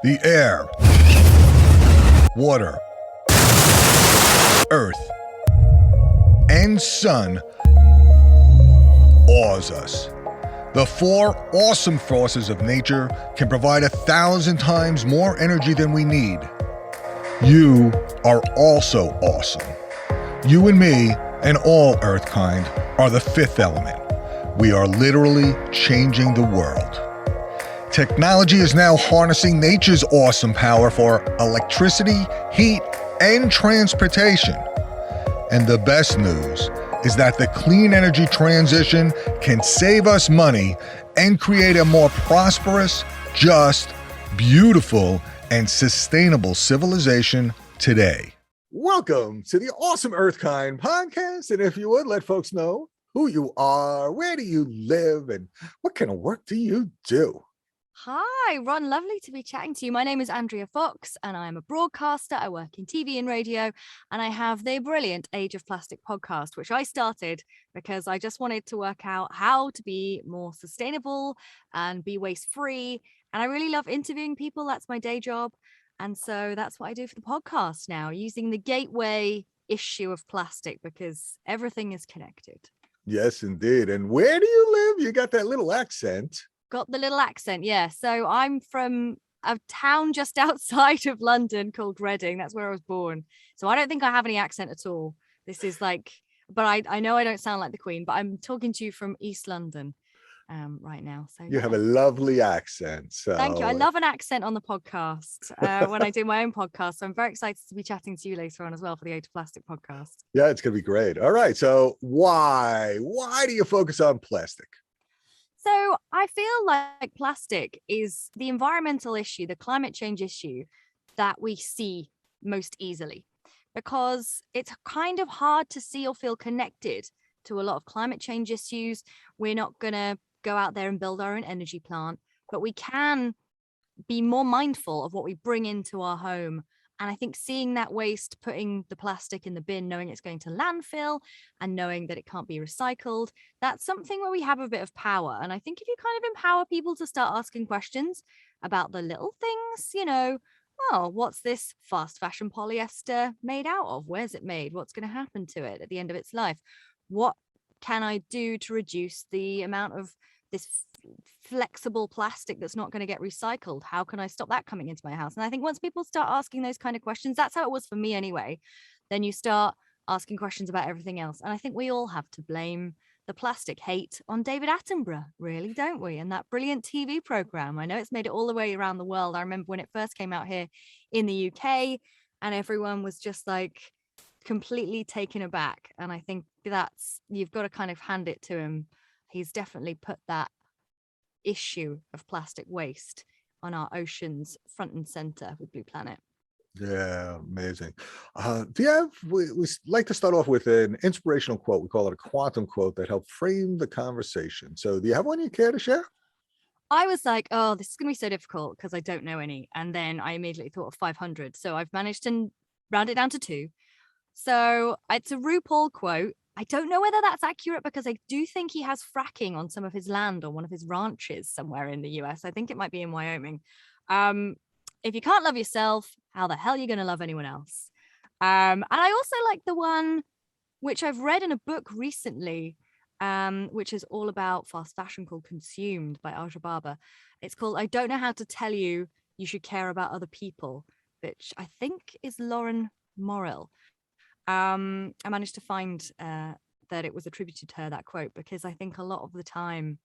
The air, water, earth, and sun awes us. The four awesome forces of nature can provide 1,000 times more energy than we need. You are also awesome. You and me and all Earthkind are the fifth element. We are literally changing the world. Technology is now harnessing nature's awesome power for electricity, heat, and transportation. And the best news is that the clean energy transition can save us money and create a more prosperous, just, beautiful, and sustainable civilization today. Welcome to the Awesome Earthkind podcast. And if you would, let folks know who you are, where do you live, and what kind of work do you do? Hi, Ron. Lovely to be chatting to you. My name is Andrea Fox, and I'm a broadcaster. I work in TV and radio, and I have the brilliant Age of Plastic podcast, which I started because I just wanted to work out how to be more sustainable and be waste-free. And I really love interviewing people. That's my day job. And so that's what I do for the podcast now, using the gateway issue of plastic because everything is connected. Yes, indeed. And where do you live? You got that little accent. Got the little accent, yeah. So I'm from a town just outside of London called Reading. That's where I was born. So I don't think I have any accent at all. This is like, but I know I don't sound like the Queen, but I'm talking to you from East London right now. So you have a lovely accent. So thank you. I love an accent on the podcast when I do my own podcast. So I'm very excited to be chatting to you later on as well for the Age of Plastic podcast. Yeah, it's going to be great. All right. So why do you focus on plastic? So I feel like plastic is the environmental issue, the climate change issue that we see most easily because it's kind of hard to see or feel connected to a lot of climate change issues. We're not going to go out there and build our own energy plant, but we can be more mindful of what we bring into our home. And I think seeing that waste, putting the plastic in the bin, knowing it's going to landfill and knowing that it can't be recycled, that's something where we have a bit of power. And I think if you kind of empower people to start asking questions about the little things, well, what's this fast fashion polyester made out of? Where's it made? What's going to happen to it at the end of its life? What can I do to reduce the amount of this flexible plastic that's not going to get recycled? How can I stop that coming into my house? And I think once people start asking those kind of questions, that's how it was for me anyway, then you start asking questions about everything else. And I think we all have to blame the plastic hate on David Attenborough, really, don't we? And that brilliant TV program. I know it's made it all the way around the world. I remember when it first came out here in the UK and everyone was just like completely taken aback. And I think you've got to kind of hand it to him. He's definitely put that issue of plastic waste on our oceans front and center with Blue Planet. Yeah, amazing. We like to start off with an inspirational quote. We call it a quantum quote that helped frame the conversation. So do you have one you care to share? I was like, oh, this is going to be so difficult because I don't know any. And then I immediately thought of 500. So I've managed to round it down to 2. So it's a RuPaul quote. I don't know whether that's accurate because I do think he has fracking on some of his land on one of his ranches somewhere in the US. I think it might be in Wyoming. If you can't love yourself, how the hell are you going to love anyone else? And I also like the one which I've read in a book recently, which is all about fast fashion called Consumed by Aja Barber. It's called I Don't Know How to Tell You You Should Care About Other People, which I think is Lauren Morrill. I managed to find that it was attributed to her, that quote, because I think a lot of the time,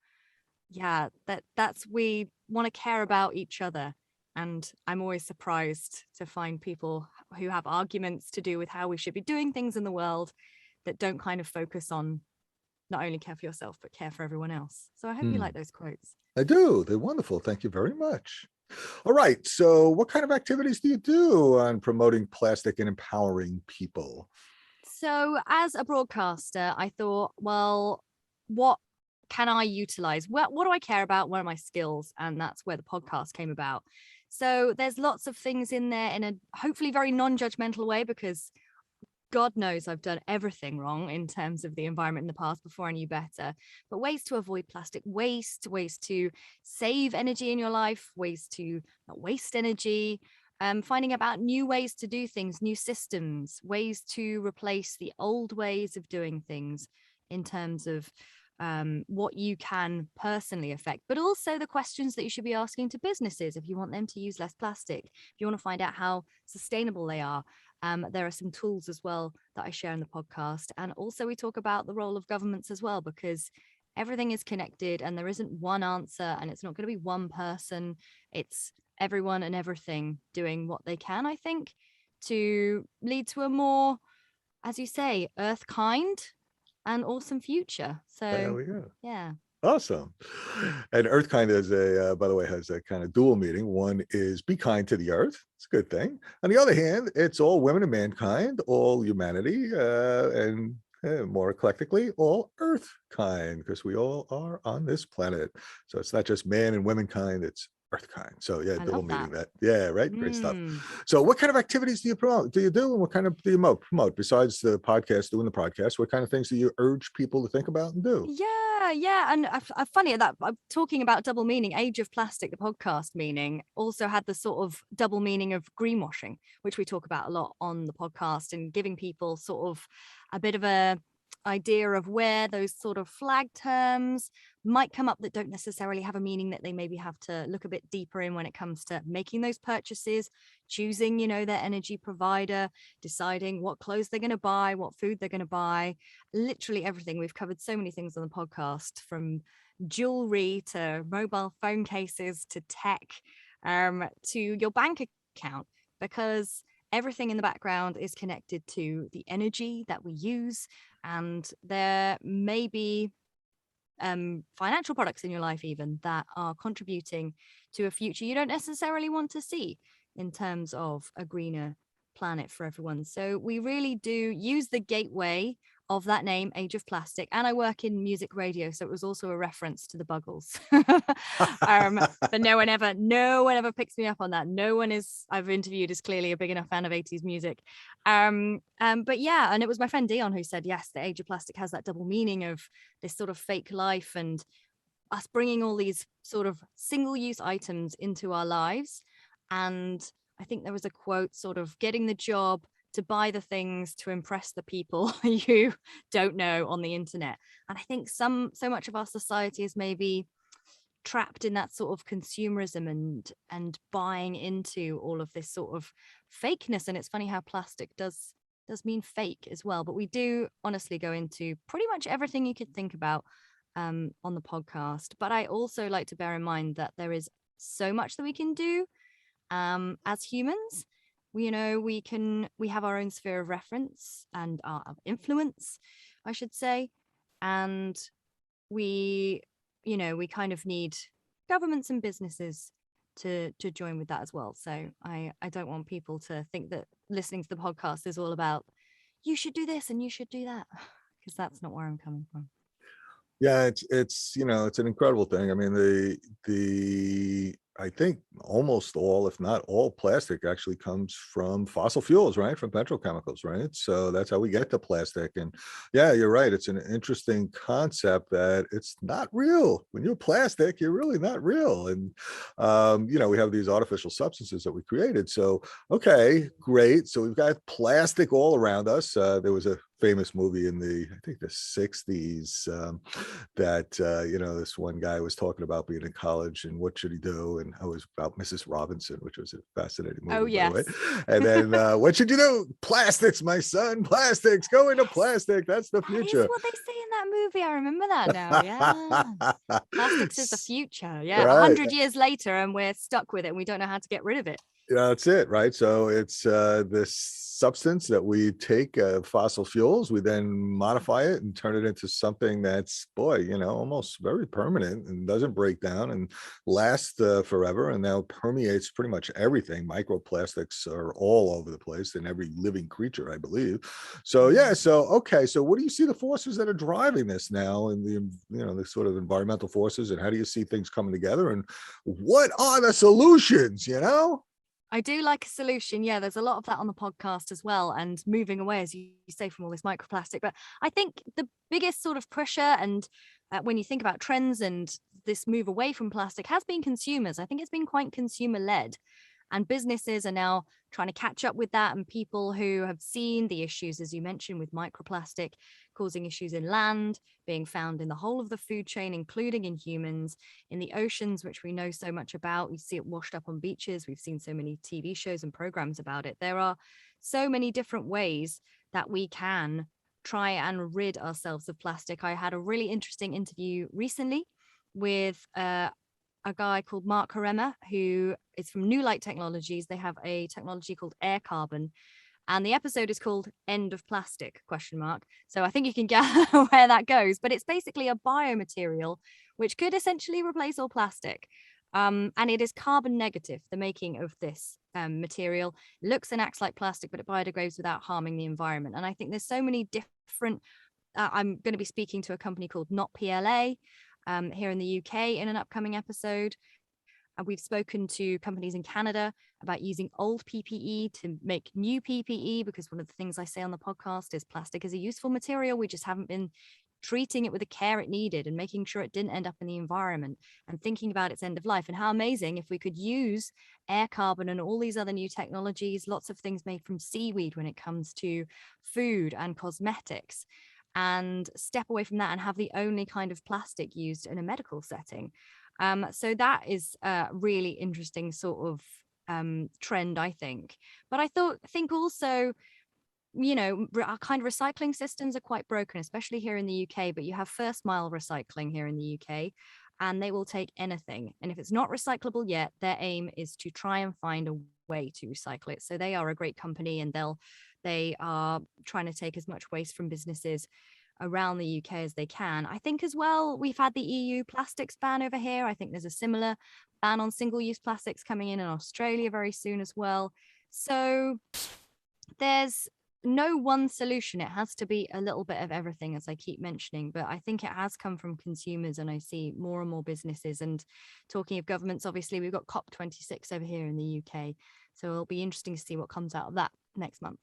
that's we want to care about each other. And I'm always surprised to find people who have arguments to do with how we should be doing things in the world that don't kind of focus on not only care for yourself, but care for everyone else. So I hope you like those quotes. I do. They're wonderful. Thank you very much. All right. So what kind of activities do you do on promoting plastic and empowering people? So as a broadcaster, I thought, well, what can I utilize? What do I care about? What are my skills? And that's where the podcast came about. So there's lots of things in there in a hopefully very non-judgmental way, because God knows I've done everything wrong in terms of the environment in the past before I knew better. But ways to avoid plastic waste, ways to save energy in your life, ways to not waste energy, finding about new ways to do things, new systems, ways to replace the old ways of doing things in terms of what you can personally affect, but also the questions that you should be asking to businesses if you want them to use less plastic, if you want to find out how sustainable they are. There are some tools as well that I share in the podcast. And also we talk about the role of governments as well, because everything is connected and there isn't one answer and it's not going to be one person. It's everyone and everything doing what they can, I think, to lead to a more, as you say, earth kind and awesome future. There So we go. yeah. Awesome. And Earth kind is by the way, has a kind of dual meaning. One is be kind to the earth. It's a good thing. On the other hand, it's all women and mankind, all humanity, and more eclectically, all earth kind, because we all are on this planet. So it's not just man and womenkind, it's earth kind. So yeah, I double love meaning that. that. Yeah, right. Great stuff. Mm. So what kind of activities do you promote? Do you do? And what kind of do you promote besides the podcast, doing the podcast? What kind of things do you urge people to think about and do? Yeah. And funny that I'm talking about double meaning. Age of Plastic, the podcast meaning, also had the sort of double meaning of greenwashing, which we talk about a lot on the podcast, and giving people sort of a bit of a idea of where those sort of flag terms might come up that don't necessarily have a meaning, that they maybe have to look a bit deeper in when it comes to making those purchases, choosing, their energy provider, deciding what clothes they're going to buy, what food they're going to buy, literally everything. We've covered so many things on the podcast, from jewelry to mobile phone cases to tech, to your bank account, because everything in the background is connected to the energy that we use. And there may be financial products in your life even that are contributing to a future you don't necessarily want to see in terms of a greener planet for everyone. So we really do use the gateway of that name, Age of Plastic. And I work in music radio, so it was also a reference to the Buggles. But no one ever picks me up on that. No one I've interviewed is clearly a big enough fan of 80s music. But yeah, and it was my friend Dion who said, yes, the Age of Plastic has that double meaning of this sort of fake life and us bringing all these sort of single-use items into our lives. And I think there was a quote, sort of getting the job to buy the things to impress the people you don't know on the internet. And I think so much of our society is maybe trapped in that sort of consumerism and buying into all of this sort of fakeness. And it's funny how plastic does mean fake as well. But we do honestly go into pretty much everything you could think about on the podcast. But I also like to bear in mind that there is so much that we can do as humans. We have our own sphere of reference and our influence, I should say. And we kind of need governments and businesses to join with that as well. So I don't want people to think that listening to the podcast is all about, you should do this and you should do that, because that's not where I'm coming from. Yeah, it's an incredible thing. I mean, the I think almost all, if not all, plastic actually comes from fossil fuels, right? From petrochemicals, right? So that's how we get to plastic. And yeah, you're right. It's an interesting concept that it's not real. When you're plastic, you're really not real. And, we have these artificial substances that we created. So, okay, great. So we've got plastic all around us. There was a famous movie in I think the 60s that this one guy was talking about being in college and what should he do, and it was about Mrs. Robinson, which was a fascinating movie. Oh yes. By the way. And then what should you do? Plastics, my son. Plastics. Go into plastic. That's the future. That is what they say in that movie. I remember that now. Yeah. Plastics is the future. Yeah. Right. 100 years later, and we're stuck with it and we don't know how to get rid of it. That's it, right? So it's this substance that we take, fossil fuels, we then modify it and turn it into something that's, almost very permanent and doesn't break down and last forever, and now permeates pretty much everything. Microplastics are all over the place in every living creature, I believe. So yeah, okay, so what do you see the forces that are driving this now, and the sort of environmental forces, and how do you see things coming together, and what are the solutions? I do like a solution. Yeah, there's a lot of that on the podcast as well, and moving away, as you say, from all this microplastic. But I think the biggest sort of pusher, and when you think about trends and this move away from plastic, has been consumers. I think it's been quite consumer led, and businesses are now trying to catch up with that. And people who have seen the issues, as you mentioned, with microplastic causing issues in land, being found in the whole of the food chain, including in humans, in the oceans, which we know so much about. We see it washed up on beaches. We've seen so many TV shows and programs about it. There are so many different ways that we can try and rid ourselves of plastic. I had a really interesting interview recently with a guy called Mark Harema, who is from New Light Technologies. They have a technology called air carbon, and the episode is called End of Plastic ? So I think you can get where that goes, but it's basically a biomaterial which could essentially replace all plastic. And it is carbon negative, the making of this material. It looks and acts like plastic, but it biodegrades without harming the environment. And I think there's so many different, I'm going to be speaking to a company called Not PLA here in the UK in an upcoming episode. And we've spoken to companies in Canada about using old PPE to make new PPE, because one of the things I say on the podcast is plastic is a useful material. We just haven't been treating it with the care it needed and making sure it didn't end up in the environment and thinking about its end of life. And how amazing if we could use air carbon and all these other new technologies, lots of things made from seaweed when it comes to food and cosmetics, and step away from that and have the only kind of plastic used in a medical setting. So that is a really interesting sort of trend, I think. But I think also, you know, our kind of recycling systems are quite broken, especially here in the UK. But you have first mile recycling here in the UK, and they will take anything. And if it's not recyclable yet, their aim is to try and find a way to recycle it. So they are a great company, and they are trying to take as much waste from businesses around the UK as they can. I think as well, we've had the EU plastics ban over here. I think there's a similar ban on single-use plastics coming in Australia very soon as well. So there's no one solution. It has to be a little bit of everything, as I keep mentioning, but I think it has come from consumers, and I see more and more businesses. And talking of governments, obviously we've got COP26 over here in the UK, so it'll be interesting to see what comes out of that next month.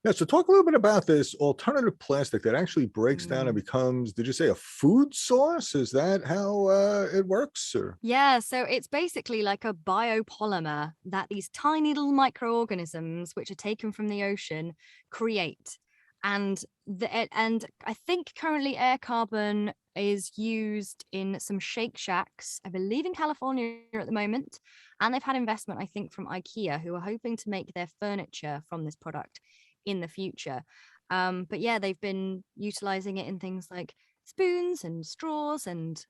Yeah, so talk a little bit about this alternative plastic that actually breaks down and becomes, did you say, a food source? Is that how it works? Or? Yeah, so it's basically like a biopolymer that these tiny little microorganisms, which are taken from the ocean, create. And I think currently air carbon is used in some Shake Shacks, I believe in California at the moment. And they've had investment, I think, from IKEA, who are hoping to make their furniture from this product in the future. But yeah, they've been utilizing it in things like spoons and straws and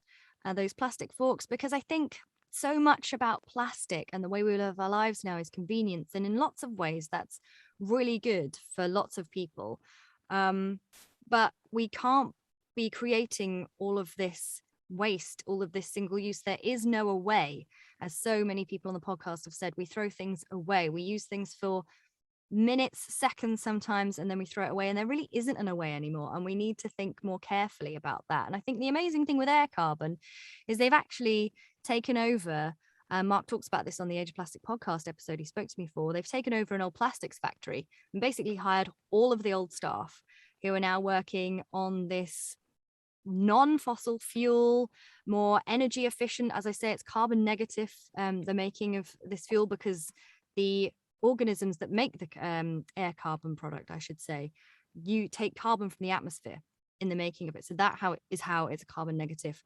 those plastic forks, because I think so much about plastic and the way we live our lives now is convenience. And in lots of ways, that's really good for lots of people. But we can't be creating all of this waste, all of this single use. There is no away. As so many people on the podcast have said, we throw things away. We use things for minutes, seconds sometimes, and then we throw it away, and there really isn't an away anymore, and we need to think more carefully about that. And I think the amazing thing with air carbon is they've actually taken over, Mark talks about this on the Age of Plastic podcast episode he spoke to me for. They've taken over an old plastics factory and basically hired all of the old staff who are now working on this non-fossil fuel, more energy efficient, as I say, it's carbon negative, the making of this fuel, because the organisms that make the air carbon product, I should say, you take carbon from the atmosphere in the making of it. So that is how it's a carbon negative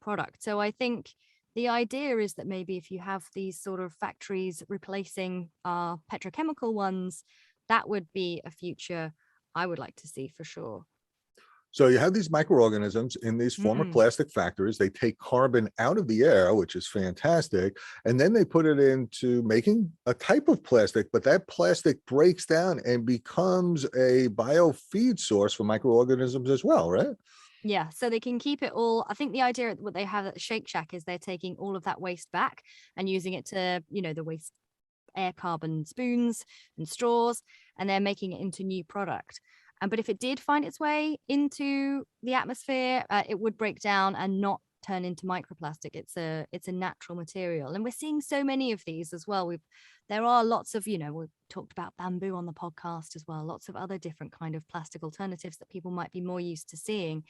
product. So I think the idea is that maybe if you have these sort of factories replacing our petrochemical ones, that would be a future I would like to see for sure. So you have these microorganisms in these former plastic factories. They take carbon out of the air, which is fantastic. And then they put it into making a type of plastic, but that plastic breaks down and becomes a biofeed source for microorganisms as well, right? Yeah, so they can keep it all. I think the idea what they have at Shake Shack is they're taking all of that waste back and using it to, you know, the waste air carbon spoons and straws, and they're making it into new product. But if it did find its way into the atmosphere, it would break down and not turn into microplastic. It's a natural material, and we're seeing so many of these as well. There are lots of, we've talked about bamboo on the podcast as well, lots of other different kind of plastic alternatives that people might be more used to seeing.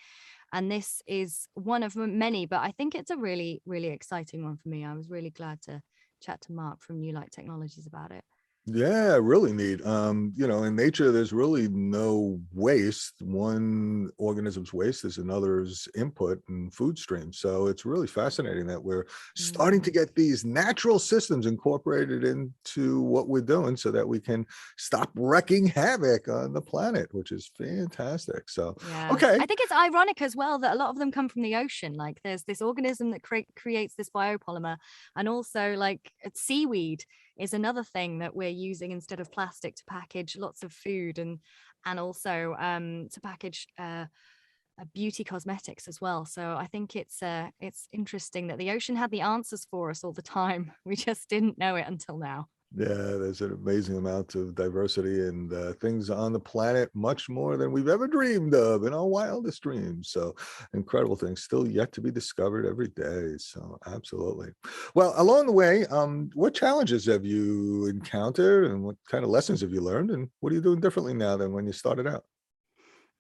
And this is one of many, but I think it's a really, really exciting one for me. I was really glad to chat to Mark from New Light Technologies about it. Yeah, really neat. In nature, there's really no waste. One organism's waste is another's input and food stream. So it's really fascinating that we're starting to get these natural systems incorporated into what we're doing so that we can stop wreaking havoc on the planet, which is fantastic. So, yeah, okay. I think it's ironic as well that a lot of them come from the ocean. Like there's this organism that creates this biopolymer, and also like seaweed is another thing that we're using instead of plastic to package lots of food and also to package beauty cosmetics as well. So I think it's interesting that the ocean had the answers for us all the time. We just didn't know it until now. Yeah, there's an amazing amount of diversity and things on the planet, much more than we've ever dreamed of in our wildest dreams. So incredible things still yet to be discovered every day. So absolutely. Well, along the way, what challenges have you encountered and what kind of lessons have you learned? And what are you doing differently now than when you started out?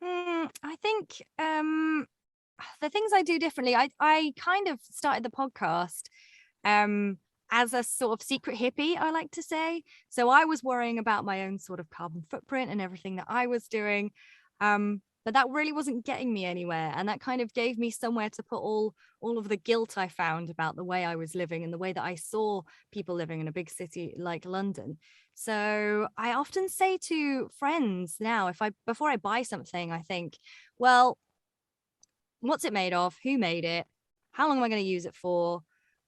I think the things I do differently, I kind of started the podcast as a sort of secret hippie, I like to say. So I was worrying about my own sort of carbon footprint and everything that I was doing. But that really wasn't getting me anywhere. And that kind of gave me somewhere to put all of the guilt I found about the way I was living and the way that I saw people living in a big city like London. So I often say to friends now, before I buy something, I think, well, what's it made of? Who made it? How long am I going to use it for?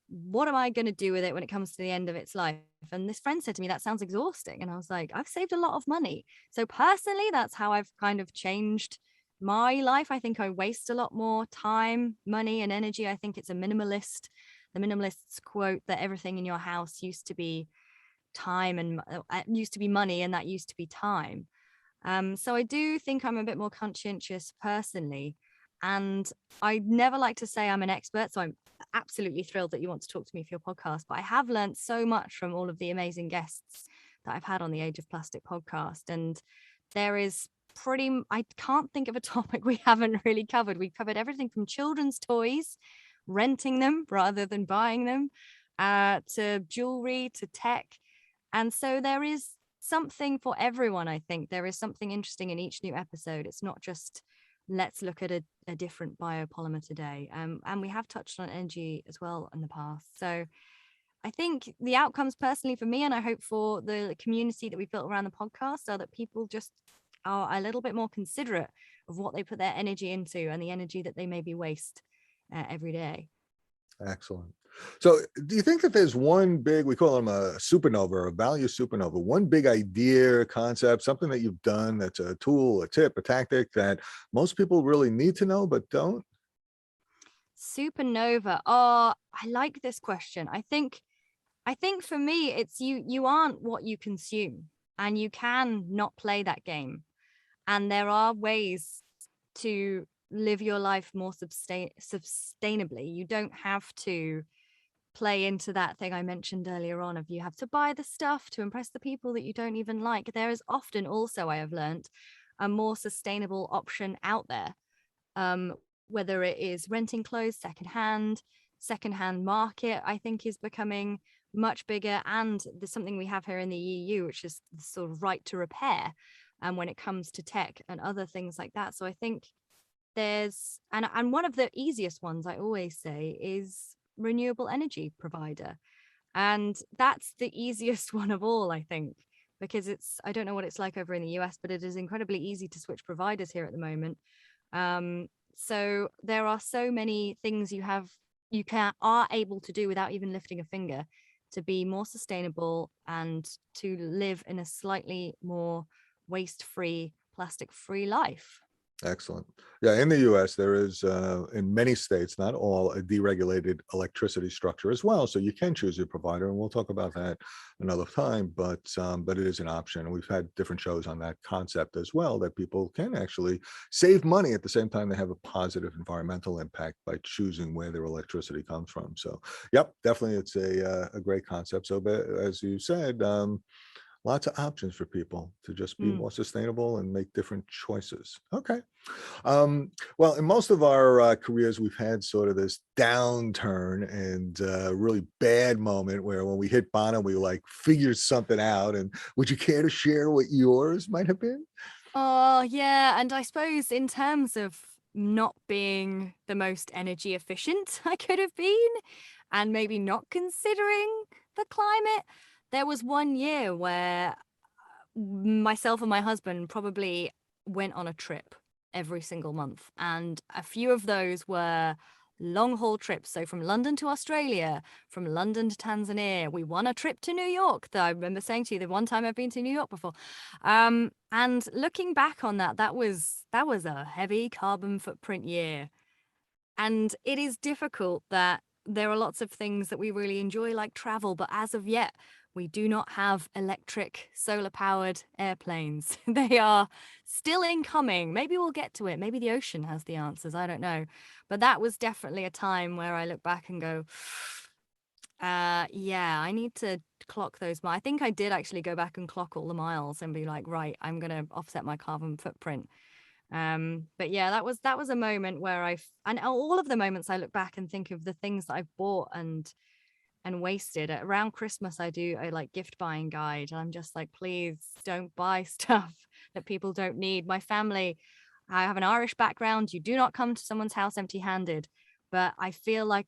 What am I going to do with it when it comes to the end of its life? And this friend said to me, that sounds exhausting. And I was like, I've saved a lot of money. So personally, that's how I've kind of changed my life. I think I waste a lot more time, money, and energy. I think it's the minimalists quote that everything in your house used to be time and used to be money, and that used to be time. So I do think I'm a bit more conscientious personally. And I never like to say I'm an expert, so I'm absolutely thrilled that you want to talk to me for your podcast. But I have learned so much from all of the amazing guests that I've had on the Age of Plastic podcast. And there is I can't think of a topic we haven't really covered. We've covered everything from children's toys, renting them rather than buying them, to jewelry, to tech. And so there is something for everyone. I think there is something interesting in each new episode. It's not just let's look at a different biopolymer today. And we have touched on energy as well in the past. So I think the outcomes personally for me, and I hope for the community that we've built around the podcast, are that people just are a little bit more considerate of what they put their energy into and the energy that they maybe waste every day. Excellent. So do you think that there's one big, we call them a supernova or a value supernova, one big idea, concept, something that you've done that's a tool, a tip, a tactic that most people really need to know but don't? Supernova. Oh, I like this question. I think for me, it's you aren't what you consume, and you can not play that game. And there are ways to live your life more sustainably. You don't have to play into that thing I mentioned earlier on of you have to buy the stuff to impress the people that you don't even like. There is often also, I have learned, a more sustainable option out there. Whether it is renting clothes secondhand market, I think is becoming much bigger. And there's something we have here in the EU, which is the sort of right to repair. And when it comes to tech and other things like that. So I think there's, and one of the easiest ones I always say is renewable energy provider. And that's the easiest one of all, I think, because I don't know what it's like over in the US, but it is incredibly easy to switch providers here at the moment. So there are so many things you are able to do without even lifting a finger to be more sustainable and to live in a slightly more waste-free, plastic-free life. Excellent. Yeah, in the US, there is, in many states, not all, a deregulated electricity structure as well. So you can choose your provider, and we'll talk about that another time, but it is an option. And we've had different shows on that concept as well, that people can actually save money at the same time they have a positive environmental impact by choosing where their electricity comes from. So, yep, definitely it's a great concept. So, as you said, lots of options for people to just be Mm. more sustainable and make different choices. Okay. Well, in most of our careers, we've had sort of this downturn and really bad moment where when we hit bottom, we like figured something out. And would you care to share what yours might have been? Oh, yeah. And I suppose in terms of not being the most energy efficient I could have been, and maybe not considering the climate, there was one year where myself and my husband probably went on a trip every single month. And a few of those were long haul trips. So from London to Australia, from London to Tanzania. We won a trip to New York, though. I remember saying to you the one time I've been to New York before. And looking back on that, that was a heavy carbon footprint year. And it is difficult that there are lots of things that we really enjoy, like travel, but as of yet, we do not have electric, solar powered airplanes. They are still incoming. Maybe we'll get to it. Maybe the ocean has the answers. I don't know. But that was definitely a time where I look back and go, yeah, I need to clock those. I think I did actually go back and clock all the miles and be like, right, I'm going to offset my carbon footprint. But yeah, that was a moment where and all of the moments I look back and think of the things that I've bought and wasted. Around Christmas I do a like gift buying guide, and I'm just like, please don't buy stuff that people don't need. My family, I have an Irish background. You do not come to someone's house empty handed, but I feel like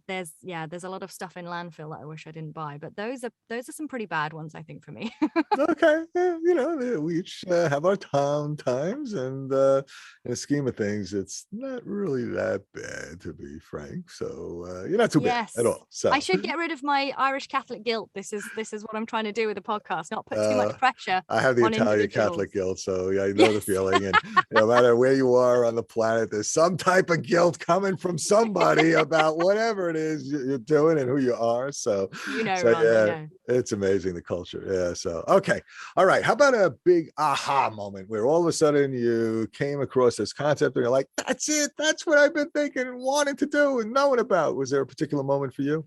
there's a lot of stuff in landfill that I wish I didn't buy, but those are some pretty bad ones, I think, for me. Okay, yeah, we each have our times, and in the scheme of things, it's not really that bad, to be frank. So you're not too bad at Yes. all. So I should get rid of my Irish Catholic guilt. This is what I'm trying to do with the podcast, not put too uh, much pressure I have the on Italian individuals. Catholic guilt, so yeah, I know the Yes. feeling. And no matter where you are on the planet, there's some type of guilt coming from somebody about whatever it is you're doing and who you are. So, You know, so Ron, you yeah, know. it's amazing, the culture. Yeah. So okay, all right. How about a big aha moment where all of a sudden you came across this concept and you're like, "That's it. That's what I've been thinking and wanting to do and knowing about." Was there a particular moment for you?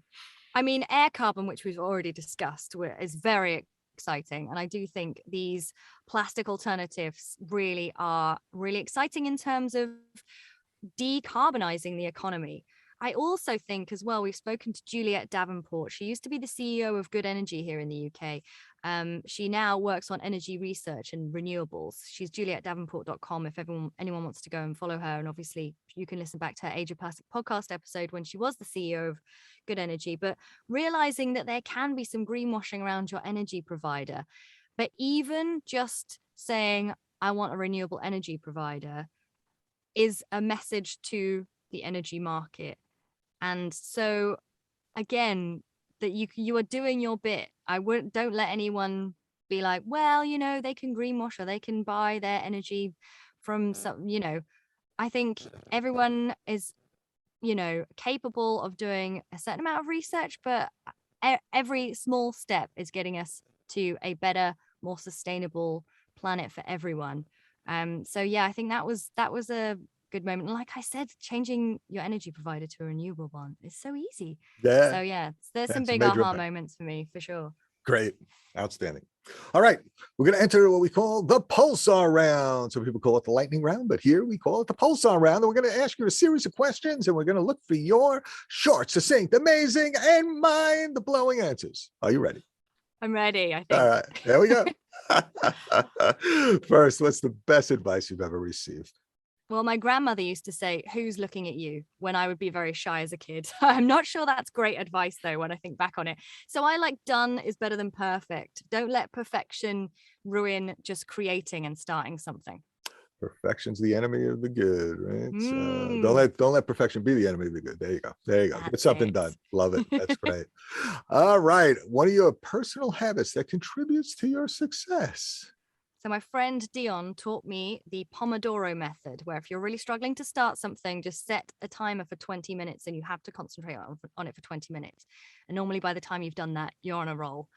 I mean, air carbon, which we've already discussed, is very exciting. And I do think these plastic alternatives really are really exciting in terms of decarbonizing the economy. I also think as well, we've spoken to Juliet Davenport. She used to be the CEO of Good Energy here in the UK. She now works on energy research and renewables. She's julietdavenport.com if anyone wants to go and follow her. And obviously you can listen back to her Age of Plastic podcast episode when she was the CEO of Good Energy. But realizing that there can be some greenwashing around your energy provider. But even just saying, I want a renewable energy provider is a message to the energy market. And so again, that you are doing your bit. Don't let anyone be like, well, they can greenwash or they can buy their energy from some, I think everyone is, capable of doing a certain amount of research, but every small step is getting us to a better, more sustainable planet for everyone. So yeah, I think that was a good moment. And like I said, changing your energy provider to a renewable one is so easy. Yeah, So yeah, there's some that's a big major aha impact. moments for me, for sure. Great. Outstanding. All right. We're going to enter what we call the Pulsar Round. Some people call it the lightning round, but here we call it the Pulsar Round. And we're going to ask you a series of questions, and we're going to look for your short, succinct, amazing, and mind-blowing answers. Are you ready? I'm ready, I think. All right. There we go. First, what's the best advice you've ever received? Well, my grandmother used to say, who's looking at you, when I would be very shy as a kid. I'm not sure that's great advice, though, when I think back on it. So I like done is better than perfect. Don't let perfection ruin just creating and starting something. Perfection's the enemy of the good, right? So Mm. don't let perfection be the enemy of the good. There you go. There you go. Get That's something it. done. Love it. That's great. All right. One of your personal habits that contributes to your success. So my friend Dion taught me the Pomodoro method, where if you're really struggling to start something, just set a timer for 20 minutes and you have to concentrate on it for 20 minutes. And normally by the time you've done that, you're on a roll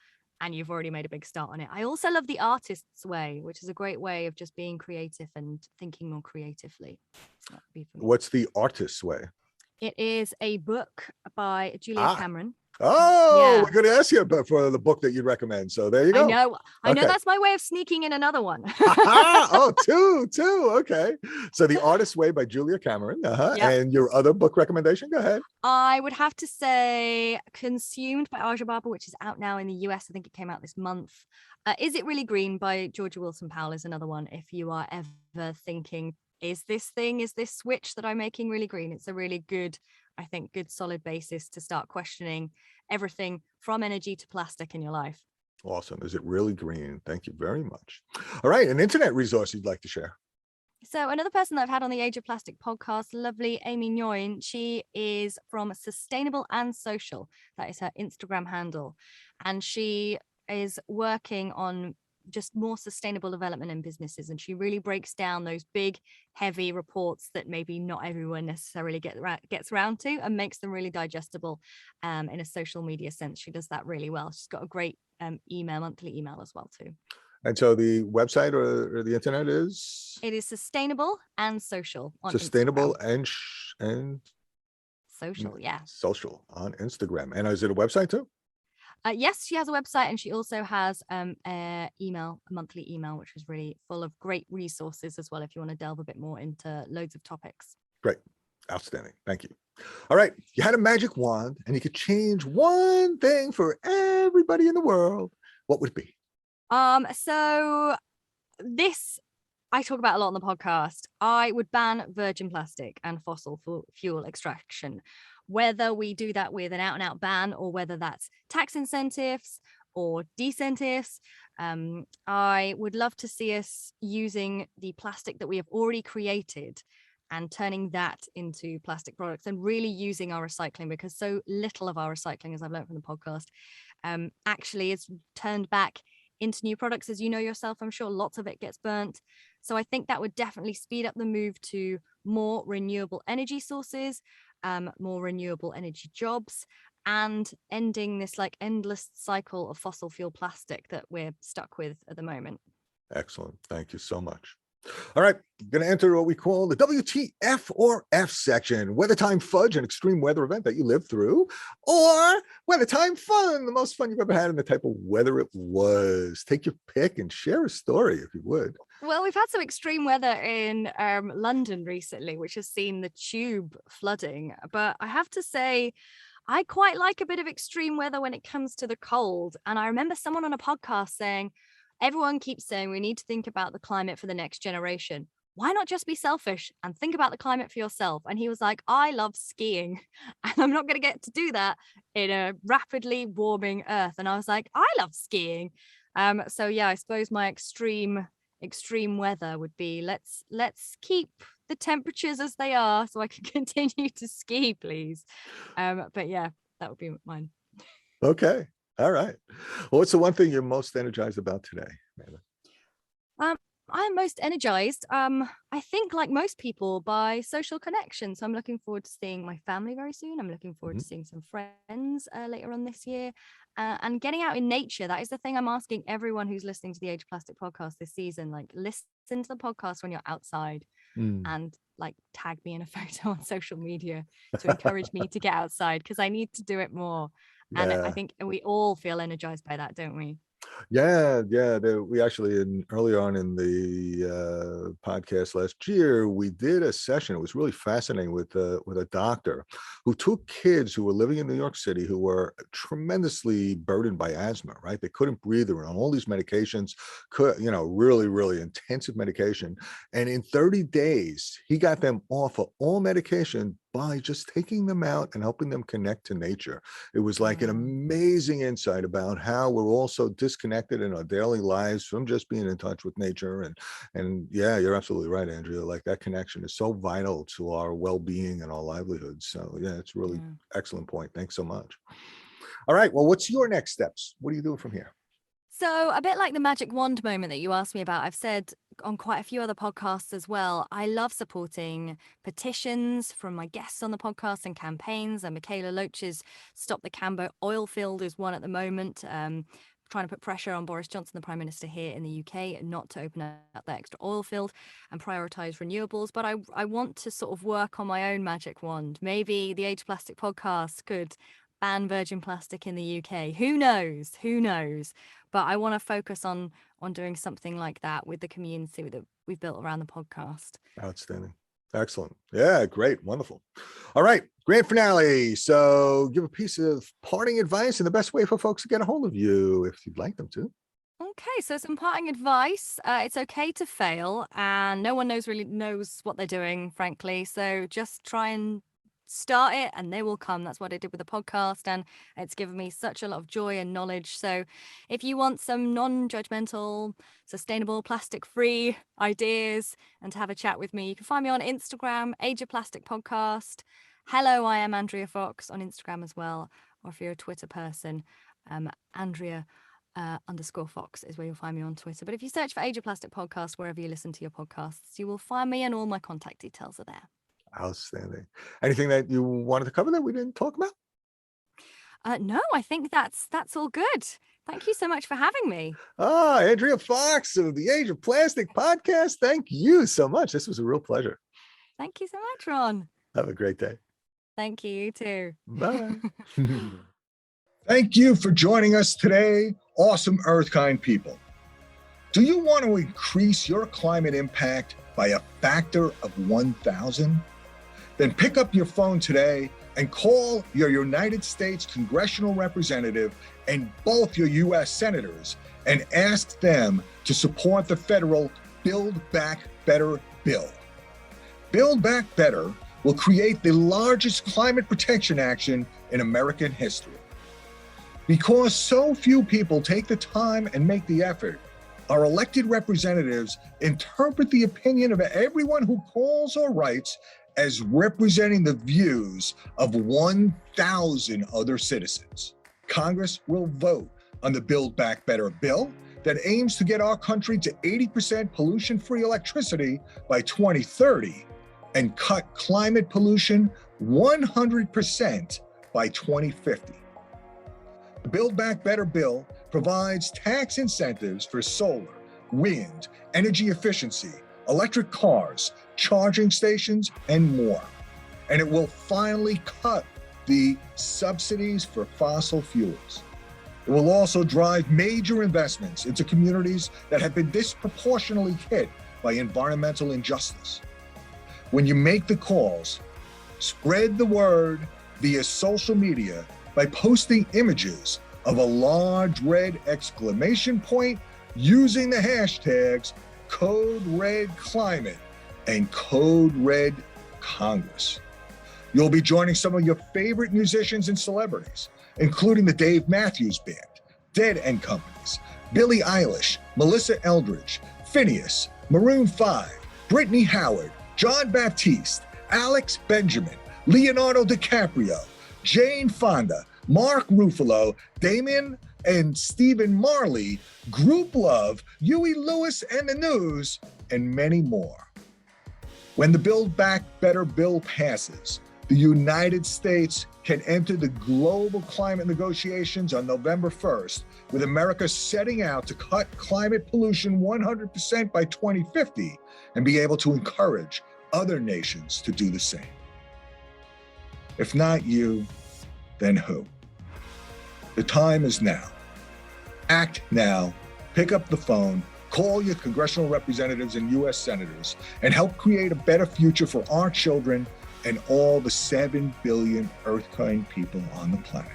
and you've already made a big start on it. I also love the artist's way, which is a great way of just being creative and thinking more creatively. So that would be for me. What's the artist's way? It is a book by Julia Cameron. Oh, Yeah. we're going to ask you about for the book that you'd recommend. So there you go. I know Okay. that's my way of sneaking in another one. Oh, two. Okay. So The Artist's Way by Julia Cameron. Yep. And your other book recommendation? Go ahead. I would have to say Consumed by Aja Barber, which is out now in the US. I think it came out this month. Is It Really Green by Georgia Wilson Powell is another one. If you are ever thinking, is this switch that I'm making really green? It's a really good, I think, good solid basis to start questioning everything from energy to plastic in your life. Awesome. Is It Really Green? Thank you very much. All right. An internet resource you'd like to share? So another person that I've had on the Age of Plastic podcast, lovely Amy Nguyen, she is from Sustainable and Social. That is her Instagram handle. And she is working on just more sustainable development in businesses. And she really breaks down those big, heavy reports that maybe not everyone necessarily gets around to and makes them really digestible in a social media sense. She does that really well. She's got a great monthly email as well too. And so the website or the internet is? It is Sustainable and Social on Sustainable Instagram. and Social, yeah. Social on Instagram. And is it a website too? Yes, she has a website and she also has a monthly email, which is really full of great resources as well if you want to delve a bit more into loads of topics. Great. Outstanding. Thank you. All right. You had a magic wand and you could change one thing for everybody in the world. What would it be? So this I talk about a lot on the podcast. I would ban virgin plastic and fossil fuel extraction, whether we do that with an out-and-out ban or whether that's tax incentives or decentives. I would love to see us using the plastic that we have already created and turning that into plastic products and really using our recycling, because so little of our recycling, as I've learned from the podcast, actually is turned back into new products. As you know yourself, I'm sure lots of it gets burnt. So I think that would definitely speed up the move to more renewable energy sources, more renewable energy jobs, and ending this like endless cycle of fossil fuel plastic that we're stuck with at the moment. Excellent. Thank you so much. All right, I'm going to enter what we call the WTF or F section, weather time fudge, an extreme weather event that you lived through, or weather time fun, the most fun you've ever had and the type of weather it was. Take your pick and share a story if you would. Well, we've had some extreme weather in London recently, which has seen the tube flooding. But I have to say, I quite like a bit of extreme weather when it comes to the cold. And I remember someone on a podcast saying, everyone keeps saying we need to think about the climate for the next generation. Why not just be selfish and think about the climate for yourself? And he was like, I love skiing and I'm not going to get to do that in a rapidly warming earth. And I was like, I love skiing. So yeah, I suppose my extreme weather would be let's keep the temperatures as they are so I can continue to ski, please. But yeah, that would be mine. Okay. All right. Well, what's the one thing you're most energized about today, Amanda? I'm most energized, I think like most people, by social connection. So I'm looking forward to seeing my family very soon. I'm looking forward to seeing some friends later on this year, and getting out in nature. That is the thing I'm asking everyone who's listening to the Age of Plastic podcast this season. Like, listen to the podcast when you're outside and like tag me in a photo on social media to encourage me to get outside, because I need to do it more. And I think we all feel energized by that, don't we? Yeah. We actually, earlier on in the podcast last year, we did a session. It was really fascinating with a doctor who took kids who were living in New York City who were tremendously burdened by asthma. Right, they couldn't breathe. They were on all these medications, really, really intensive medication. And in 30 days, he got them off of all medication by just taking them out and helping them connect to nature. It was like an amazing insight about how we're all so disconnected in our daily lives from just being in touch with nature. And yeah, you're absolutely right, Andrea. Like, that connection is so vital to our well-being and our livelihoods. So yeah, it's really excellent point. Thanks so much. All right. Well, what's your next steps? What are you doing from here? So, a bit like the magic wand moment that you asked me about, I've said on quite a few other podcasts as well, I love supporting petitions from my guests on the podcast and campaigns. And Michaela Loach's Stop the Cambo Oil Field is one at the moment, trying to put pressure on Boris Johnson, the Prime Minister here in the UK, not to open up that extra oil field and prioritise renewables. But I want to sort of work on my own magic wand. Maybe the Age Plastic podcast could ban virgin plastic in the UK. Who knows? Who knows? But I want to focus on doing something like that with the community that we've built around the podcast. Outstanding. Excellent. Yeah, great. Wonderful. All right. Grand finale. So give a piece of parting advice and the best way for folks to get a hold of you if you'd like them to. Okay, so some parting advice. It's okay to fail, and no one really knows what they're doing, frankly. So just try and start it and they will come. That's what I did with the podcast, and it's given me such a lot of joy and knowledge. So if you want some non-judgmental, sustainable, plastic-free ideas and to have a chat with me, you can find me on Instagram, Age of Plastic Podcast. Hello, I am Andrea Fox on Instagram as well. Or if you're a Twitter person, Andrea _ Fox is where you'll find me on Twitter. But if you search for Age of Plastic Podcast wherever you listen to your podcasts, you will find me, and all my contact details are there. Outstanding. Anything that you wanted to cover that we didn't talk about? No, I think that's all good. Thank you so much for having me. Andrea Fox of the Age of Plastic podcast. Thank you so much. This was a real pleasure. Thank you so much, Ron. Have a great day. Thank you. You too. Bye. Thank you for joining us today, awesome Earthkind people. Do you want to increase your climate impact by a factor of 1,000? Then pick up your phone today and call your United States congressional representative and both your U.S. senators and ask them to support the federal Build Back Better bill. Build Back Better will create the largest climate protection action in American history. Because so few people take the time and make the effort, our elected representatives interpret the opinion of everyone who calls or writes as representing the views of 1,000 other citizens. Congress will vote on the Build Back Better bill that aims to get our country to 80% pollution-free electricity by 2030 and cut climate pollution 100% by 2050. The Build Back Better bill provides tax incentives for solar, wind, energy efficiency, electric cars, charging stations, and more. And it will finally cut the subsidies for fossil fuels. It will also drive major investments into communities that have been disproportionately hit by environmental injustice. When you make the calls, spread the word via social media by posting images of a large red exclamation point using the hashtags #CodeRedClimate and #CodeRedCongress. You'll be joining some of your favorite musicians and celebrities, including the Dave Matthews Band, Dead and Companies, Billie Eilish, Melissa Eldridge, Phineas, Maroon 5, Brittany Howard, John Baptiste, Alex Benjamin, Leonardo DiCaprio, Jane Fonda, Mark Ruffalo, Damien and Stephen Marley, Group Love, Huey Lewis and the News, and many more. When the Build Back Better bill passes, the United States can enter the global climate negotiations on November 1st, with America setting out to cut climate pollution 100% by 2050 and be able to encourage other nations to do the same. If not you, then who? The time is now. Act now. Pick up the phone, call your congressional representatives and U.S. senators, and help create a better future for our children and all the 7 billion Earthkind people on the planet.